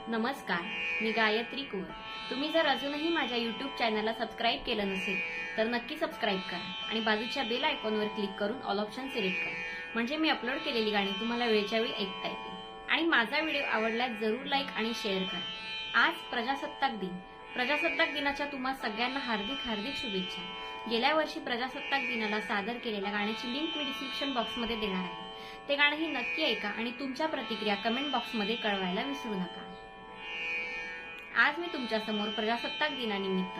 नमस्कार, मी गायत्री कुवर। तुम्ही जर अजूनही माझ्या YouTube चॅनलला सबस्क्राइब केलं नसेल तर नक्की सबस्क्राइब करा आणि बाजूच्या बेल आयकॉनवर क्लिक करून ऑल ऑप्शन सिलेक्ट करा, म्हणजे मी अपलोड केलेली गाणी तुम्हाला वेळच्या वेळी ऐकता येतील। आणि माझा व्हिडिओ आवडल्यास जरूर लाईक आणि शेअर करा। आज प्रजासत्ताक दिन। प्रजासत्ताक दिनाच्या तुम्हा सगळ्यांना हार्दिक हार्दिक शुभेच्छा। गेल्या वर्षी प्रजासत्ताक दिनाला सादर केलेल्या गाण्याची लिंक मी डिस्क्रिप्शन बॉक्समध्ये देणार आहे। ते गाणंही नक्की ऐका आणि तुमच्या प्रतिक्रिया कमेंट बॉक्समध्ये कळवायला विसरू नका। आज मी तुमच्या समोर प्रजासत्ताक दिनानिमित्त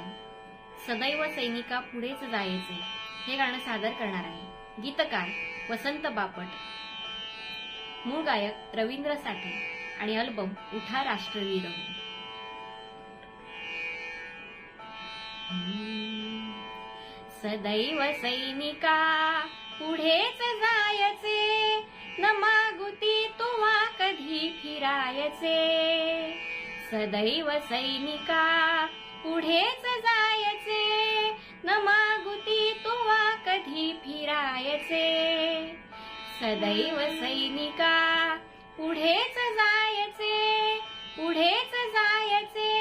सदैव सैनिका पुढेच जायचे हे गाणं सादर करणार आहे। गीतकार वसंत बापट, मूळ गायक रवींद्र साठे आणि अल्बम उठा राष्ट्रवीर हो। सदैव सैनिका पुढेच जायचे, न मागुती तुवा कधी फिरायचे। सदैव सैनिका पुढेच जायचे, न मागुती तुवा कधी फिरायचे। सदैव सैनिका पुढेच जायचे, पुढेच जायचे।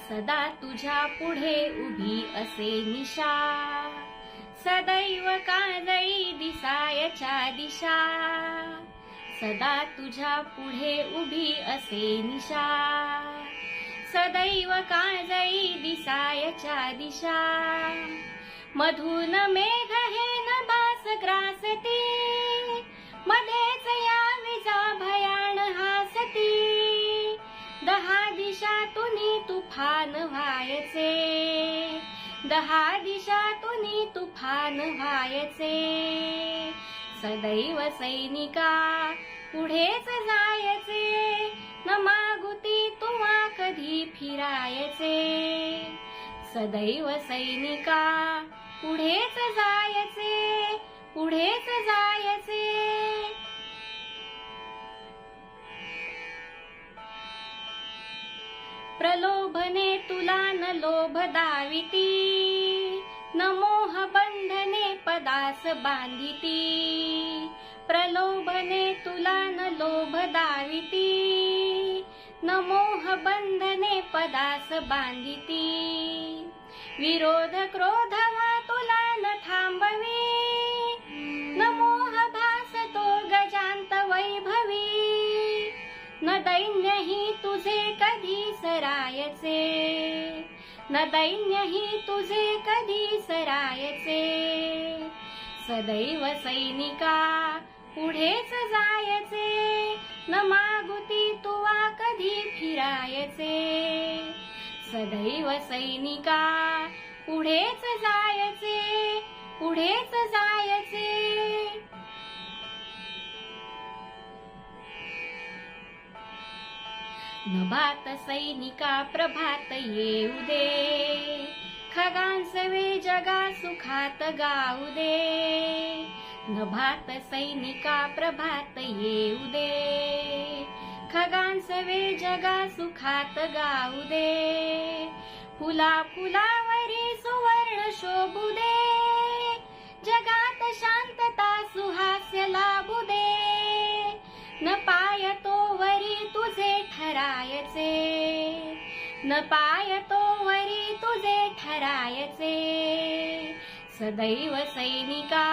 सदा तुझ्या पुढे उभी असे निशा, सदैव काजळी दिसायच्या दिशा। सदा तुझ्या पुढे उभी असे निशा, सदैव काजळी दिसायच्या दिशा। मधून मेघ हे नभास ग्रासती, मध्येच या विजा भयान हासती। 10 दिशातून तुफान व्हायचे, 10 दिशातून तुफान व्हायचे। सदैव सैनिका पुढेच जायचे, न मागुती तुवा कधी फिरायचे। सदैव सैनिका पुढेच जायचे, पुढेच जायचे। प्रलोभने तुला न लोभ दाविती, न मोह बंधने पदास बांधिती। प्रलोभने तुला न लोभ दाविती, न मोह बंधने पदास बांधिती। विरोध क्रोध वा तुला न थांबवी, न मोह भास तो गजांत वैभवी। न दैन्यही तुझे कधी सरायचे, न दैन्यही तुझे कधी सरायचे। सदैव सैनिका पुढेच जायचे, न मागुती तुवा कधी फिरायचे। सदैव सैनिका पुढेच जायचे, पुढेच जायचे। नभात सैनिका प्रभात येऊ दे, खगांसवे जगा सुखात गाऊ दे। नभात सैनिका प्रभात येऊ दे, खगांसवे जगा सुखात गाऊ दे। फुला फुलावरी सुवर्ण शोभू दे, जगात शांतता सुहास्य लाभू दे। न पाय तोवरी तुझे ठरायचे, न पाय तोवरी तुझे ठरायचे। सदैव सैनिका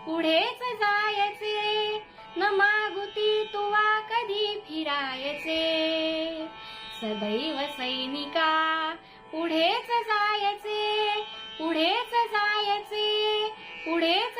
पुढेच जायचे, न मागुती तुवा कधी फिरायचे। सदैव सैनिका पुढेच जायचे, पुढेच जायचे, पुढेच